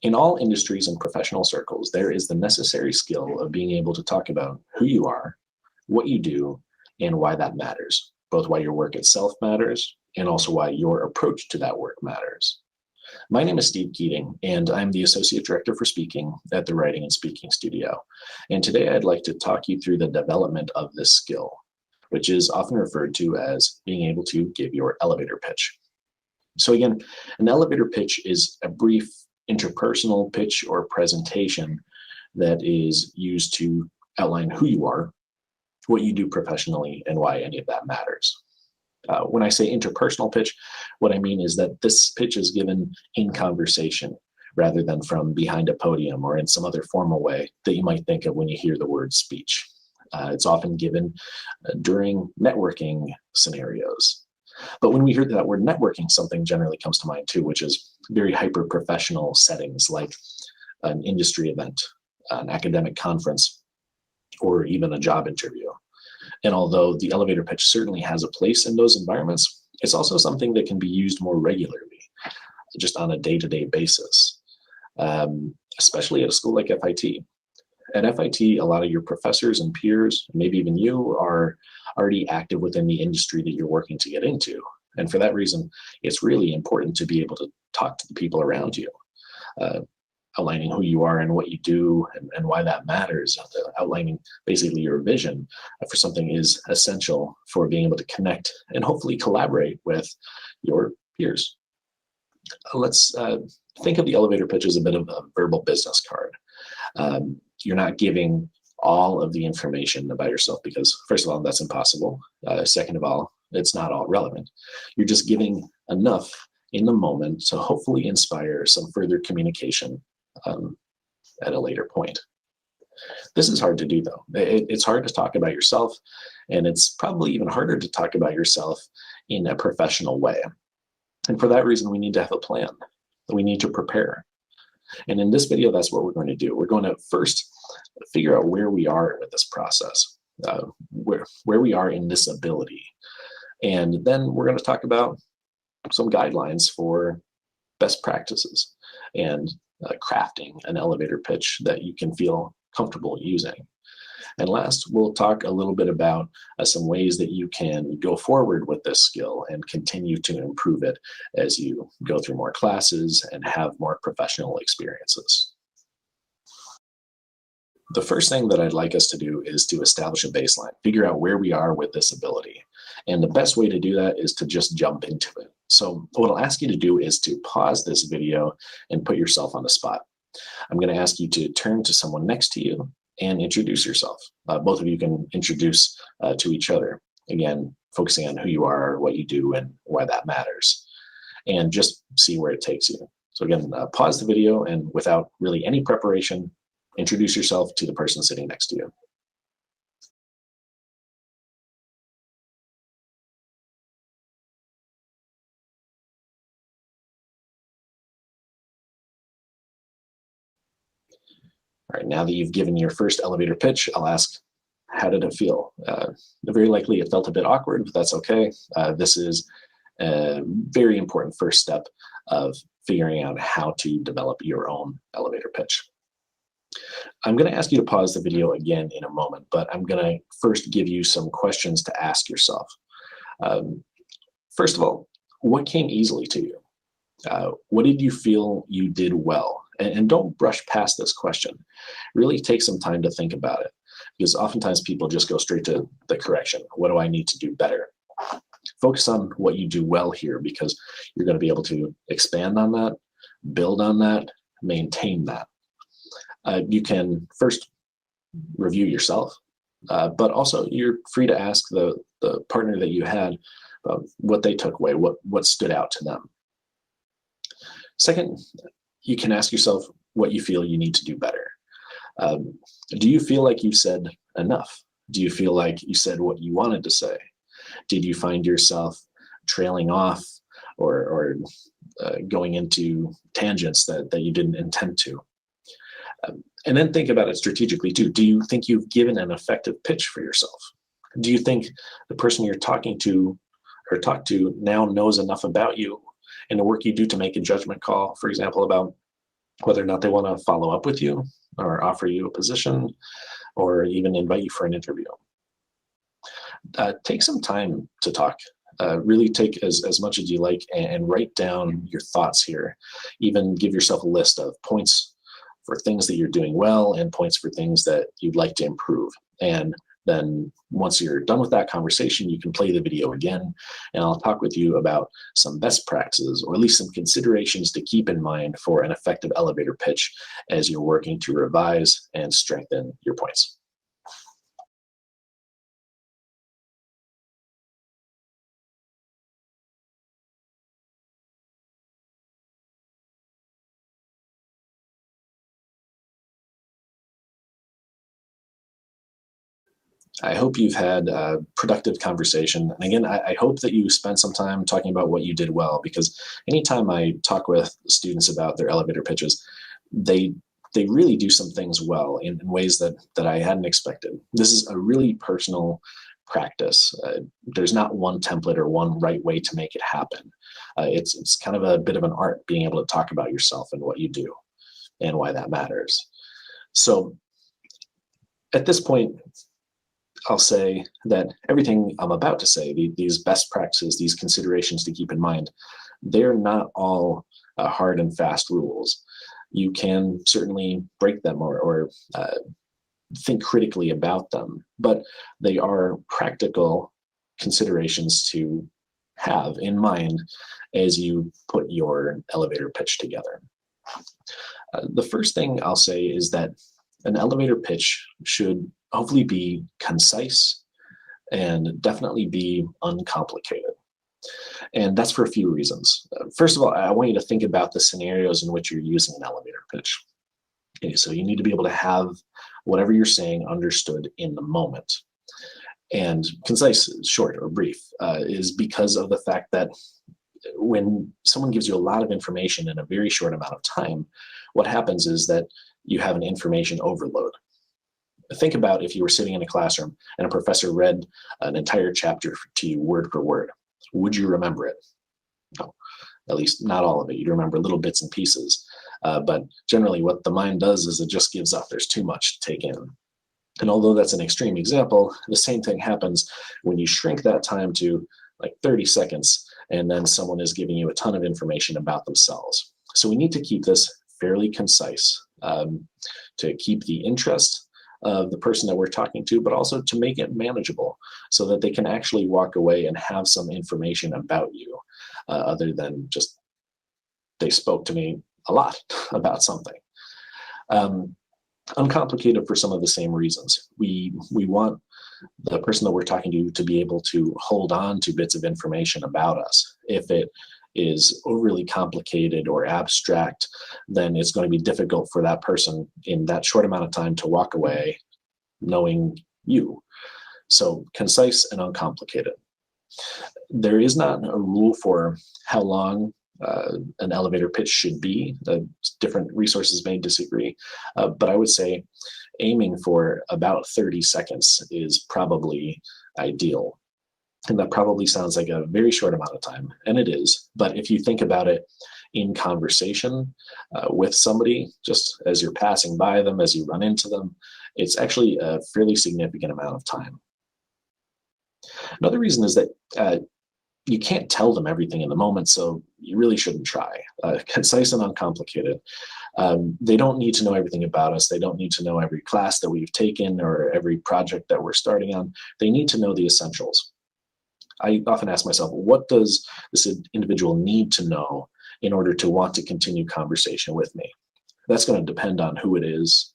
In all industries and professional circles, there is the necessary skill of being able to talk about who you are, what you do, and why that matters, both why your work itself matters and also why your approach to that work matters. My name is Steve Keating, and I'm the Associate Director for Speaking at the Writing and Speaking Studio. And today I'd like to talk you through the development of this skill, which is often referred to as being able to give your elevator pitch. So again, an elevator pitch is a brief interpersonal pitch or presentation that is used to outline who you are, what you do professionally, and why any of that matters. When I say interpersonal pitch, what I mean is that this pitch is given in conversation rather than from behind a podium or in some other formal way that you might think of when you hear the word speech. It's often given during networking scenarios. But when we hear that word networking, something generally comes to mind too, which is very hyper-professional settings like an industry event, an academic conference, or even a job interview. And although the elevator pitch certainly has a place in those environments, it's also something that can be used more regularly, just on a day-to-day basis, especially at a school like FIT. At FIT, a lot of your professors and peers, maybe even you, are already active within the industry that you're working to get into. And for that reason, it's really important to be able to talk to the people around you, outlining who you are and what you do and why that matters, outlining basically your vision for something is essential for being able to connect and hopefully collaborate with your peers. Let's think of the elevator pitch as a bit of a verbal business card. You're not giving all of the information about yourself because, first of all, that's impossible. Second of all, it's not all relevant. You're just giving enough in the moment to hopefully inspire some further communication at a later point. This is hard to do, though. It's hard to talk about yourself, and it's probably even harder to talk about yourself in a professional way. And for that reason, we need to have a plan. We need to prepare. And in this video, that's what we're going to do. We're going to first figure out where we are with this process, where we are in this ability. And then we're going to talk about some guidelines for best practices and crafting an elevator pitch that you can feel comfortable using. And last, we'll talk a little bit about some ways that you can go forward with this skill and continue to improve it as you go through more classes and have more professional experiences. The first thing that I'd like us to do is to establish a baseline, figure out where we are with this ability. And the best way to do that is to just jump into it. So what I'll ask you to do is to pause this video and put yourself on the spot. I'm going to ask you to turn to someone next to you and introduce yourself. Both of you can introduce to each other. Again, focusing on who you are, what you do, and why that matters. And just see where it takes you. So again, pause the video and without really any preparation, introduce yourself to the person sitting next to you. All right, now that you've given your first elevator pitch, I'll ask, how did it feel? Very likely it felt a bit awkward, but that's okay. This is a very important first step of figuring out how to develop your own elevator pitch. I'm going to ask you to pause the video again in a moment, but I'm going to first give you some questions to ask yourself. First of all, what came easily to you? What did you feel you did well? And don't brush past this question. Really take some time to think about it, because oftentimes people just go straight to the correction. What do I need to do better? Focus on what you do well here, because you're going to be able to expand on that, build on that, maintain that. You can first review yourself, but also you're free to ask the partner that you had what they took away, what stood out to them. Second, you can ask yourself what you feel you need to do better. Do you feel like you said enough? Do you feel like you said what you wanted to say? Did you find yourself trailing off or going into tangents that you didn't intend to? And then think about it strategically too. Do you think you've given an effective pitch for yourself? Do you think the person you're talking to or talk to now knows enough about you and the work you do to make a judgment call, for example, about whether or not they want to follow up with you or offer you a position or even invite you for an interview. Take some time to talk. Really take as much as you like and write down your thoughts here. Even give yourself a list of points for things that you're doing well and points for things that you'd like to improve. And then once you're done with that conversation, you can play the video again, and I'll talk with you about some best practices, or at least some considerations to keep in mind for an effective elevator pitch as you're working to revise and strengthen your points. I hope you've had a productive conversation. And again, I hope that you spent some time talking about what you did well, because anytime I talk with students about their elevator pitches, they they really do some things well in ways that I hadn't expected. This is a really personal practice. There's not one template or one right way to make it happen. It's kind of a bit of an art being able to talk about yourself and what you do and why that matters. So at this point, I'll say that everything I'm about to say, these best practices, these considerations to keep in mind, they're not all hard and fast rules. You can certainly break them or think critically about them, but they are practical considerations to have in mind as you put your elevator pitch together. The first thing I'll say is that an elevator pitch should hopefully be concise and definitely be uncomplicated. And that's for a few reasons. First of all, I want you to think about the scenarios in which you're using an elevator pitch. Okay, so you need to be able to have whatever you're saying understood in the moment. And concise, short, or brief is because of the fact that when someone gives you a lot of information in a very short amount of time, what happens is that you have an information overload. Think about if you were sitting in a classroom and a professor read an entire chapter to you word for word. Would you remember it? No, at least not all of it. You'd remember little bits and pieces. But generally what the mind does is it just gives up. There's too much to take in. And although that's an extreme example, the same thing happens when you shrink that time to like 30 seconds and then someone is giving you a ton of information about themselves. So we need to keep this fairly concise to keep the interest of the person that we're talking to, but also to make it manageable so that they can actually walk away and have some information about you other than just they spoke to me a lot about something. Uncomplicated for some of the same reasons. We want the person that we're talking to be able to hold on to bits of information about us. If it is overly complicated or abstract, then it's going to be difficult for that person in that short amount of time to walk away knowing you. So concise and uncomplicated. There is not a rule for how long an elevator pitch should be. Different resources may disagree, but I would say aiming for about 30 seconds is probably ideal. And that probably sounds like a very short amount of time, and it is. But if you think about it in conversation with somebody, just as you're passing by them, as you run into them, it's actually a fairly significant amount of time. Another reason is that you can't tell them everything in the moment, so you really shouldn't try. Concise and uncomplicated. They don't need to know everything about us. They don't need to know every class that we've taken or every project that we're starting on. They need to know the essentials. I often ask myself, what does this individual need to know in order to want to continue conversation with me? That's going to depend on who it is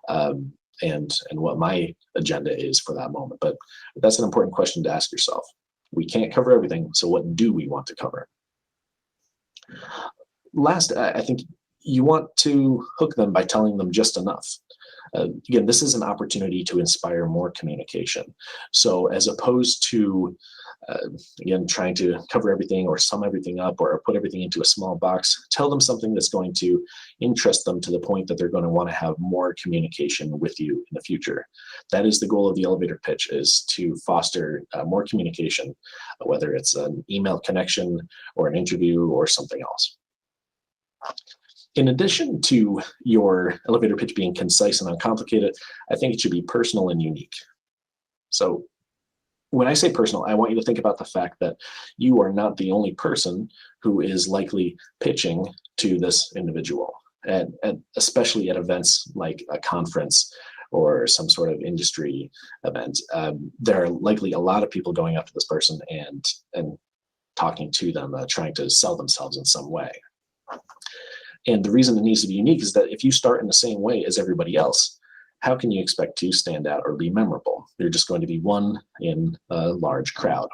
and what my agenda is for that moment. But that's an important question to ask yourself. We can't cover everything, so what do we want to cover? Last, I think you want to hook them by telling them just enough. Again, this is an opportunity to inspire more communication. So as opposed to again, trying to cover everything or sum everything up or put everything into a small box, tell them something that's going to interest them to the point that they're going to want to have more communication with you in the future. That is the goal of the elevator pitch, is to foster more communication, whether it's an email connection or an interview or something else. In addition to your elevator pitch being concise and uncomplicated, I think it should be personal and unique. So when I say personal, I want you to think about the fact that you are not the only person who is likely pitching to this individual, and especially at events like a conference or some sort of industry event. There are likely a lot of people going up to this person and talking to them, trying to sell themselves in some way. And the reason it needs to be unique is that if you start in the same way as everybody else, how can you expect to stand out or be memorable? You're just going to be one in a large crowd.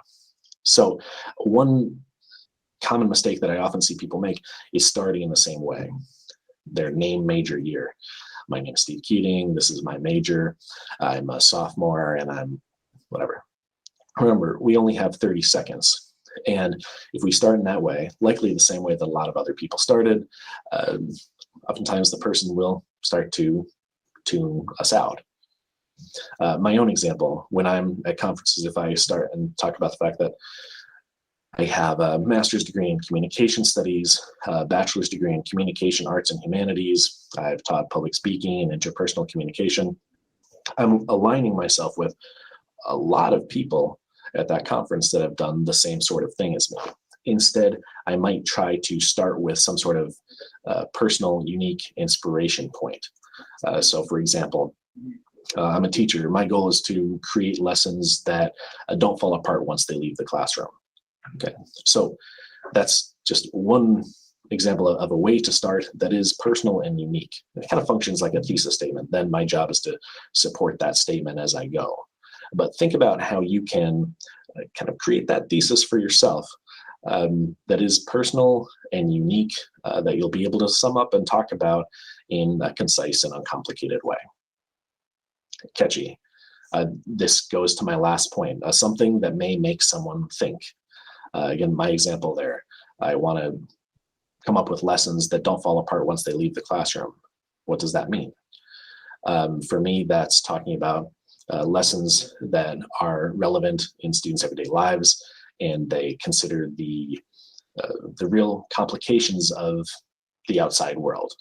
So one common mistake that I often see people make is starting in the same way. Their name, major, year. My name is Steve Keating. This is my major. I'm a sophomore and I'm whatever. Remember, we only have 30 seconds. And if we start in that way, likely the same way that a lot of other people started, oftentimes the person will start to tune us out. My own example, when I'm at conferences, if I start and talk about the fact that I have a master's degree in communication studies, a bachelor's degree in communication arts and humanities, I've taught public speaking and interpersonal communication, I'm aligning myself with a lot of people at that conference that have done the same sort of thing as me. Instead, I might try to start with some sort of personal, unique inspiration point. So for example, I'm a teacher. My goal is to create lessons that don't fall apart once they leave the classroom. Okay, so that's just one example of a way to start that is personal and unique. It kind of functions like a thesis statement. Then my job is to support that statement as I go. But think about how you can kind of create that thesis for yourself that is personal and unique, that you'll be able to sum up and talk about in a concise and uncomplicated way. Catchy. This goes to my last point, something that may make someone think. Again, my example there, I want to come up with lessons that don't fall apart once they leave the classroom. What does that mean? For me, that's talking about lessons that are relevant in students' everyday lives, and they consider the real complications of the outside world.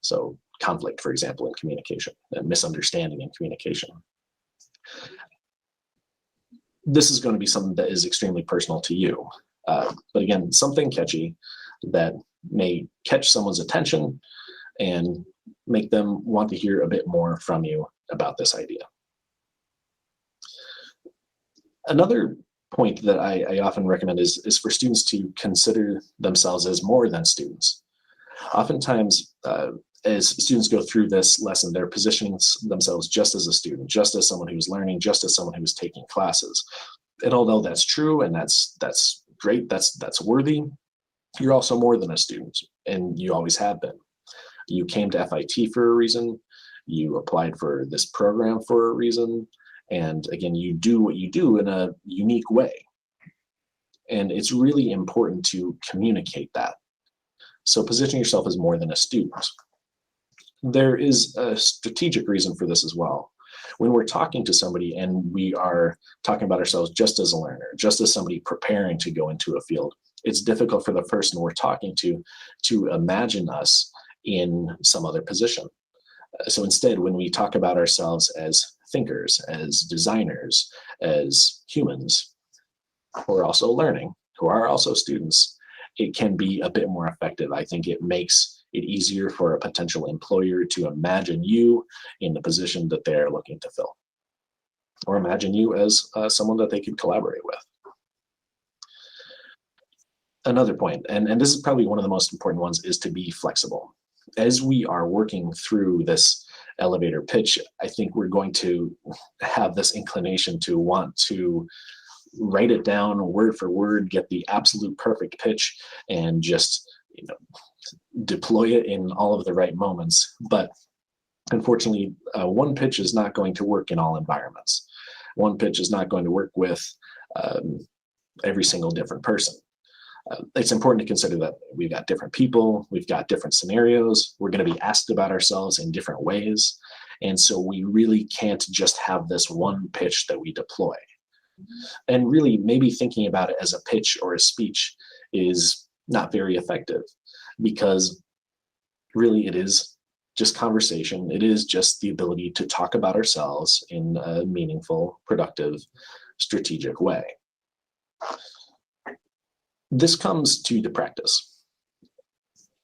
So conflict, for example, in communication, and misunderstanding in communication. This is going to be something that is extremely personal to you. But again, something catchy that may catch someone's attention and make them want to hear a bit more from you about this idea. Another point that I often recommend is for students to consider themselves as more than students. Oftentimes, as students go through this lesson, they're positioning themselves just as a student, just as someone who's learning, just as someone who's taking classes. And although that's true and that's great, that's worthy, you're also more than a student, and you always have been. You came to FIT for a reason. You applied for this program for a reason. And again, you do what you do in a unique way. And it's really important to communicate that. So position yourself as more than a student. There is a strategic reason for this as well. When we're talking to somebody and we are talking about ourselves just as a learner, just as somebody preparing to go into a field, it's difficult for the person we're talking to imagine us in some other position. So instead, when we talk about ourselves as thinkers, as designers, as humans who are also learning, who are also students, it can be a bit more effective. I think it makes it easier for a potential employer to imagine you in the position that they're looking to fill, or imagine you as someone that they could collaborate with. Another point, and this is probably one of the most important ones, is to be flexible. As we are working through this elevator pitch, I think we're going to have this inclination to want to write it down word for word, get the absolute perfect pitch, and just deploy it in all of the right moments. But unfortunately, one pitch is not going to work in all environments. One pitch is not going to work with every single different person. It's important to consider that we've got different people, we've got different scenarios, we're going to be asked about ourselves in different ways. And so we really can't just have this one pitch that we deploy. And really, maybe thinking about it as a pitch or a speech is not very effective, because really, it is just conversation. It is just the ability to talk about ourselves in a meaningful, productive, strategic way. This comes to the practice.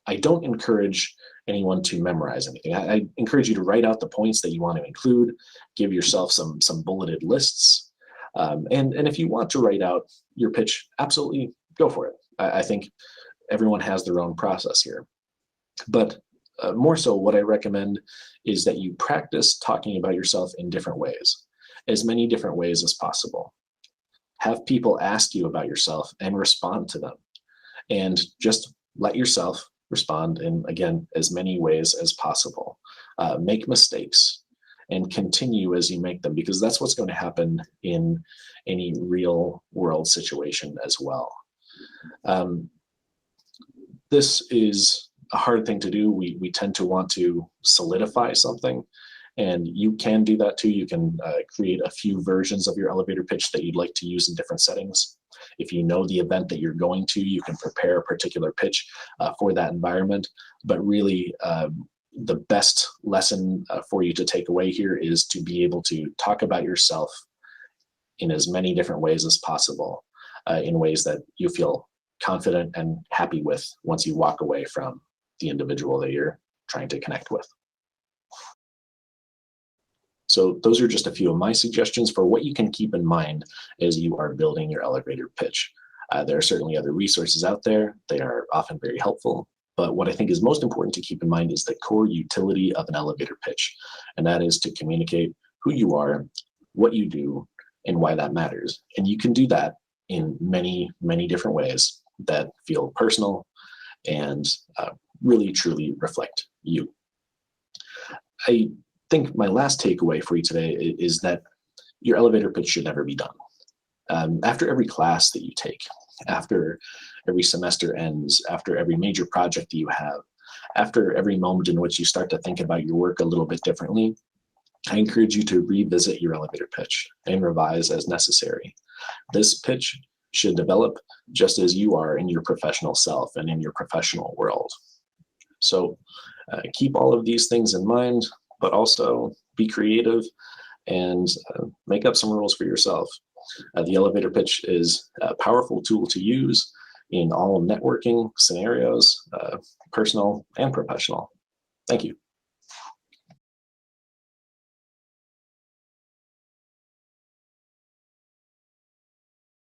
I don't encourage anyone to memorize anything. I encourage you to write out the points that you want to include, give yourself some bulleted lists. And if you want to write out your pitch, absolutely go for it. I think everyone has their own process here. But more so, what I recommend is that you practice talking about yourself in different ways, as many different ways as possible. Have people ask you about yourself and respond to them. And just let yourself respond in, again, as many ways as possible. Make mistakes and continue as you make them, because that's what's going to happen in any real world situation as well. This is a hard thing to do. We tend to want to solidify something, and you can do that too. You can create a few versions of your elevator pitch that you'd like to use in different settings. If you know the event that you're going to, you can prepare a particular pitch for that environment. But really, the best lesson for you to take away here is to be able to talk about yourself in as many different ways as possible, in ways that you feel confident and happy with once you walk away from the individual that you're trying to connect with. So those are just a few of my suggestions for what you can keep in mind as you are building your elevator pitch. There are certainly other resources out there. They are often very helpful. But what I think is most important to keep in mind is the core utility of an elevator pitch. And that is to communicate who you are, what you do, and why that matters. And you can do that in many, many different ways that feel personal and really, truly reflect you. I think my last takeaway for you today is that your elevator pitch should never be done. After every class that you take, after every semester ends, after every major project that you have, after every moment in which you start to think about your work a little bit differently, I encourage you to revisit your elevator pitch and revise as necessary. This pitch should develop just as you are in your professional self and in your professional world. So keep all of these things in mind, but also be creative and make up some rules for yourself. The elevator pitch is a powerful tool to use in all networking scenarios, personal and professional. Thank you.